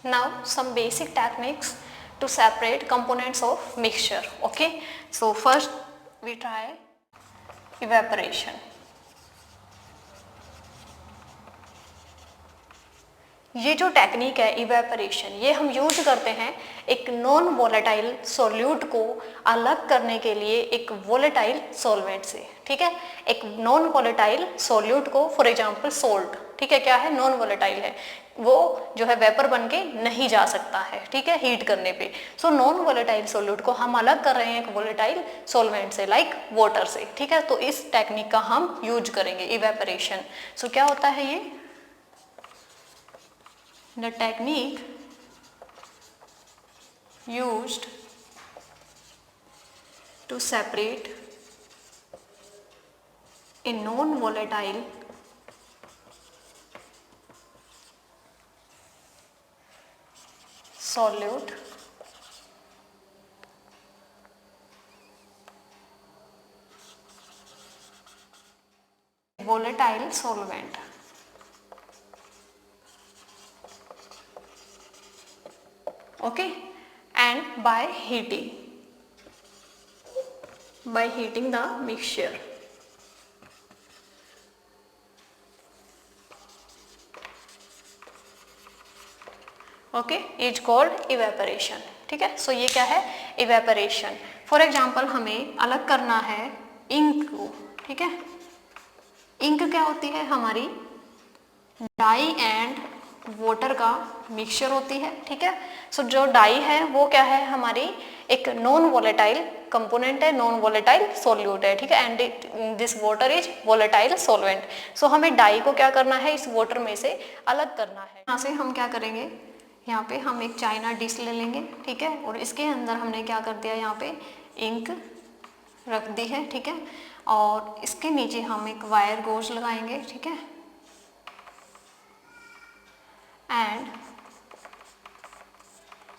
Now some basic techniques to separate components of mixture. Okay, so first we try evaporation. ये जो technique है evaporation, ये हम use करते हैं एक नॉन वोलेटाइल सॉल्यूट को अलग करने के लिए एक वोलेटाइल सॉल्वेंट से। ठीक है, एक नॉन वोलेटाइल सॉल्यूट को, फॉर एग्जांपल सोल्ट, ठीक है, क्या है, नॉन वोलेटाइल है, वो जो है वेपर बन के नहीं जा सकता है, ठीक है, हीट करने पे। सो नॉन वोलेटाइल सॉल्यूट को हम अलग कर रहे हैं एक वोलेटाइल सॉल्वेंट से, लाइक वाटर से। ठीक है, तो इस टेक्निक का हम यूज करेंगे इवेपोरेशन। सो क्या होता है ये, the technique used to separate a non-volatile solute volatile solvent. Okay, and by heating the mixture. Okay, it's called evaporation. ठीक है, सो ये क्या है, evaporation. फॉर एग्जाम्पल हमें अलग करना है इंक को। ठीक है, इंक क्या होती है, हमारी डाई एंड वाटर का मिक्सचर होती है। ठीक है, सो जो डाई है वो क्या है, हमारी एक नॉन वोलेटाइल कंपोनेंट है, नॉन वोलेटाइल सॉल्यूट है। ठीक है, and this water is volatile solvent. So हमें डाई को क्या करना है, इस वाटर में से अलग करना है। यहाँ से हम क्या करेंगे, यहाँ पे हम एक चाइना डिश ले लेंगे। ठीक है, और इसके अंदर हमने क्या कर दिया, यहाँ पे इंक रख दी है। ठीक है, और इसके नीचे हम एक वायर गोज लगाएंगे। ठीक है, एंड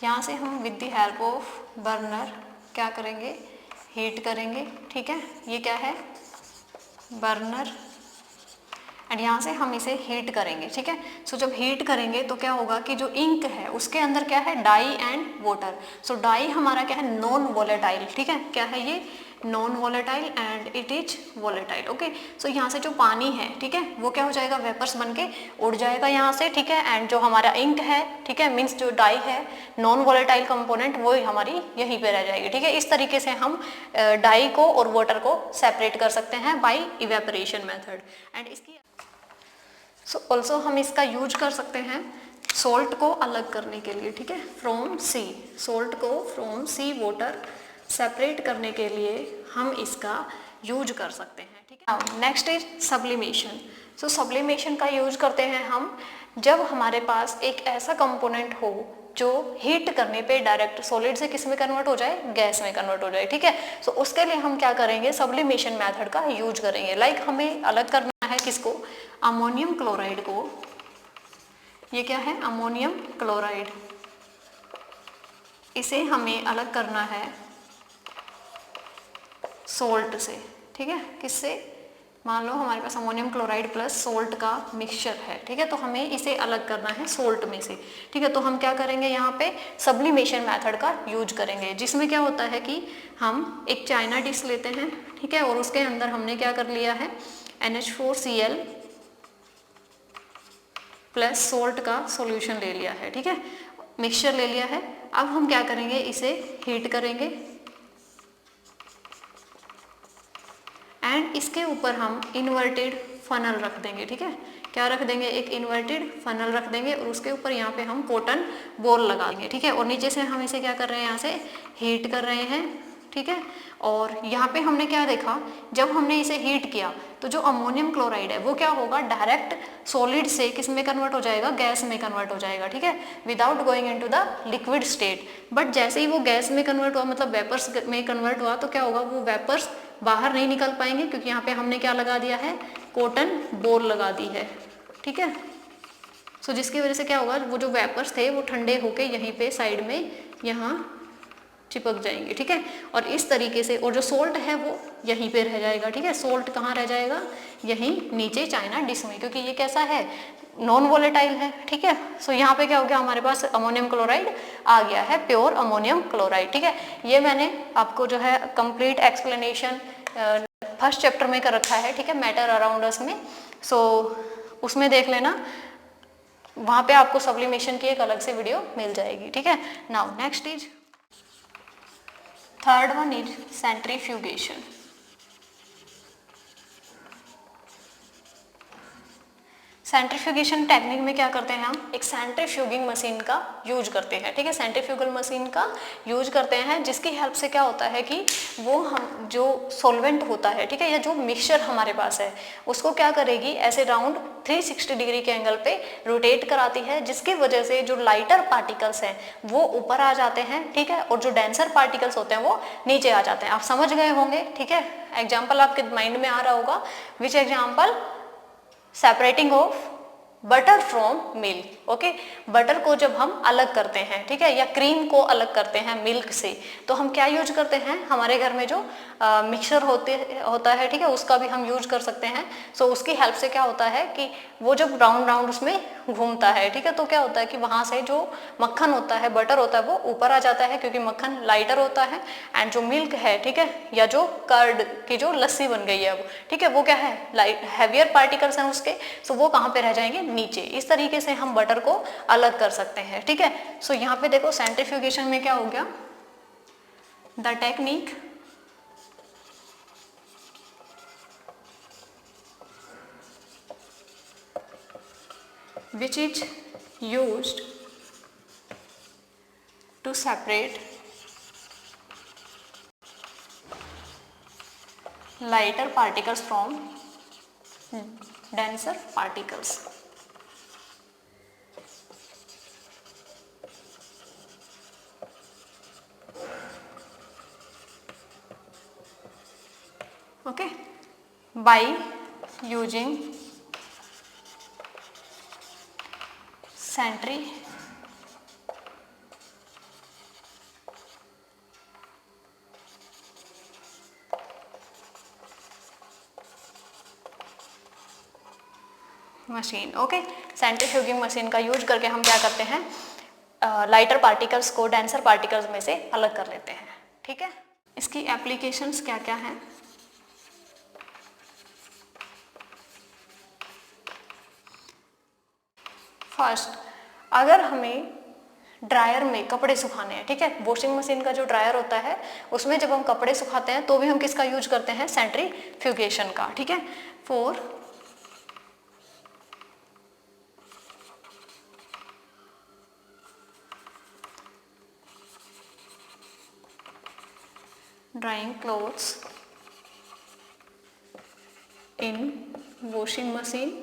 यहाँ से हम with the help of burner क्या करेंगे, हीट करेंगे। ठीक है, ये क्या है, बर्नर, एंड यहाँ से हम इसे हीट करेंगे। ठीक है, सो जब हीट करेंगे तो क्या होगा कि जो इंक है उसके अंदर क्या है, dye and water. So dye हमारा क्या है, नॉन वोलेटाइल। ठीक है, क्या है ये, non volatile and it is volatile. Okay, so यहाँ से जो पानी है, ठीक है, वो क्या हो जाएगा, वेपर्स बन के उड़ जाएगा यहाँ से। ठीक है, एंड जो हमारा इंक है, ठीक है, मीन्स जो डाई है नॉन वोलेटाइल कंपोनेंट, वो हमारी यहीं पे रह जाएगी। ठीक है, इस तरीके से हम डाई को और वाटर को सेपरेट कर सकते हैं बाई इवेपोरेशन मेथड। एंड इसकी सो ऑल्सो हम इसका यूज कर सकते हैं सोल्ट को अलग करने के लिए। ठीक है, फ्रॉम सी, सोल्ट को फ्रॉम सी वाटर सेपरेट करने के लिए हम इसका यूज कर सकते हैं। ठीक है, next is sublimation. So sublimation का यूज करते हैं हम जब हमारे पास एक ऐसा कंपोनेंट हो जो हीट करने पे डायरेक्ट सॉलिड से किस में कन्वर्ट हो जाए, गैस में कन्वर्ट हो जाए। ठीक है, सो उसके लिए हम क्या करेंगे, सब्लिमेशन मेथड का यूज करेंगे। लाइक हमें अलग करना है किसको, अमोनियम क्लोराइड को। ये क्या है, अमोनियम क्लोराइड, इसे हमें अलग करना है सोल्ट से। ठीक है, किससे, मान लो हमारे पास अमोनियम क्लोराइड प्लस सोल्ट का मिक्सचर है। ठीक है, तो हमें इसे अलग करना है सोल्ट में से। ठीक है, तो हम क्या करेंगे, यहाँ पे सब्लिमेशन मेथड का यूज करेंगे, जिसमें क्या होता है कि हम एक चाइना डिश लेते हैं। ठीक है, और उसके अंदर हमने क्या कर लिया है, NH4Cl प्लस सोल्ट का सॉल्यूशन ले लिया है। ठीक है, मिक्सचर ले लिया है। अब हम क्या करेंगे, इसे हीट करेंगे एंड इसके ऊपर हम इन्वर्टेड फनल रख देंगे। ठीक है, क्या रख देंगे, एक इन्वर्टेड फनल रख देंगे और उसके ऊपर यहाँ पे हम कॉटन बॉल लगा देंगे। ठीक है, और नीचे से हम इसे क्या कर रहे हैं, यहाँ से हीट कर रहे हैं। ठीक है, और यहाँ पे हमने क्या देखा, जब हमने इसे हीट किया तो जो अमोनियम क्लोराइड है वो क्या होगा, डायरेक्ट सॉलिड से किस में कन्वर्ट हो जाएगा, गैस में कन्वर्ट हो जाएगा। ठीक है, without going into the liquid state. But जैसे ही वो गैस में कन्वर्ट हुआ, मतलब वेपर्स में कन्वर्ट हुआ, तो क्या होगा, वो वेपर्स बाहर नहीं निकल पाएंगे, क्योंकि यहाँ पे हमने क्या लगा दिया है, कॉटन बॉल लगा दी है। ठीक है, सो जिसकी वजह से क्या होगा, वो जो वेपर्स थे वो ठंडे होके यहीं पे साइड में यहाँ चिपक जाएंगे, ठीक है। और इस तरीके से, और जो सोल्ट है वो यहीं पे रह जाएगा, ठीक है। सोल्ट कहाँ रह जाएगा, यहीं नीचे चाइना डिश में, क्योंकि ये कैसा है, नॉन वोलेटाइल है, ठीक है। सो यहाँ पे क्या हो गया, हमारे पास अमोनियम क्लोराइड आ गया है, प्योर अमोनियम क्लोराइड, ठीक है। ये मैंने आपको जो है कंप्लीट एक्सप्लेनेशन फर्स्ट चैप्टर में कर रखा है, ठीक है, मैटर अराउंड अस में। सो उसमें देख लेना, वहाँ पे आपको सब्लिमेशन की एक अलग से वीडियो मिल जाएगी, ठीक है। Now next is third one is centrifugation. Centrifugation technique में क्या करते हैं, हम एक सेंट्रीफ्यूगिंग मशीन का यूज करते हैं, ठीक है। सेंट्रीफ्यूगल मशीन का यूज करते हैं, जिसकी हेल्प से क्या होता है कि वो हम जो सॉल्वेंट होता है, ठीक है, या जो मिक्सचर हमारे पास है, उसको क्या करेगी, ऐसे राउंड 360 डिग्री के एंगल पे रोटेट कराती है, जिसकी वजह से जो लाइटर पार्टिकल्स हैं वो ऊपर आ जाते हैं, ठीक है, और जो डेंसर पार्टिकल्स होते हैं वो नीचे आ जाते हैं। आप समझ गए होंगे, ठीक है। एग्जाम्पल आपके माइंड में आ रहा होगा, विच example, separating of butter from milk, okay. Butter को जब हम अलग करते हैं, ठीक है, या क्रीम को अलग करते हैं मिल्क से, तो हम क्या यूज करते हैं, हमारे घर में जो मिक्सचर होता है, ठीक है, उसका भी हम यूज कर सकते हैं। सो उसकी हेल्प से क्या होता है कि वो जब राउंड राउंड उसमें घूमता है, ठीक है, तो क्या होता है कि वहाँ से जो मक्खन होता है, बटर होता है, वो ऊपर आ जाता है, क्योंकि मक्खन लाइटर होता है, एंड जो मिल्क है, ठीक है, या जो कर्ड की जो लस्सी बन गई है अब, ठीक है, वो क्या है, लाइट हैवियर पार्टिकल्स हैं उसके, सो वो कहाँ पे रह जाएंगे, नीचे। इस तरीके से हम बटर को अलग कर सकते हैं, ठीक है। सो यहाँ पे देखो सेंट्रीफ्यूगेशन में क्या हो गया, the technique which is used to separate lighter particles from denser particles. Okay, by using centrifugal machine, okay. Centrifuging machine का यूज करके हम क्या करते हैं, लाइटर पार्टिकल्स को डेंसर पार्टिकल्स में से अलग कर लेते हैं, ठीक है। इसकी एप्लीकेशंस क्या क्या हैं, फर्स्ट, अगर हमें ड्रायर में कपड़े सुखाने हैं, ठीक है, वॉशिंग मशीन का जो ड्रायर होता है उसमें जब हम कपड़े सुखाते हैं तो भी हम किसका यूज करते हैं, सेंट्रीफ्यूगेशन का, ठीक है। Four, drawing clothes in washing machine,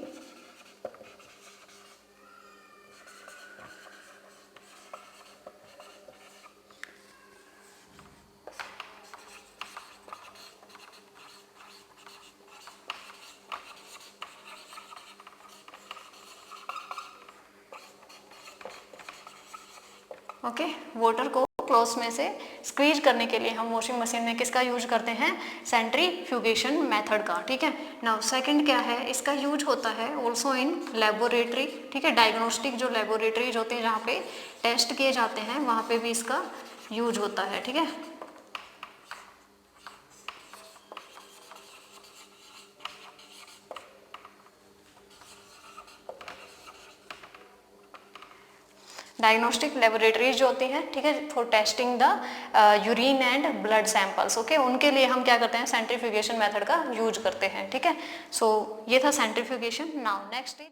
okay. Water को क्लॉथ्स में से स्क्वीज करने के लिए हम वॉशिंग मशीन में किसका यूज करते हैं, सेंट्रीफ्यूगेशन मेथड का, ठीक है। नाउ सेकंड क्या है, इसका यूज होता है ऑल्सो इन लेबोरेटरी, ठीक है, डायग्नोस्टिक जो लेबोरेटरीज होते हैं जहाँ पे टेस्ट किए जाते हैं वहाँ पे भी इसका यूज होता है, ठीक है। डायग्नोस्टिक लेबोरेटरीज जो होती हैं, ठीक है, for testing the urine and blood samples, okay, उनके लिए हम क्या करते हैं, सेंट्रीफ्यूगेशन मेथड का यूज करते हैं, ठीक है। सो ये था सेंट्रीफ्यूगेशन। Now next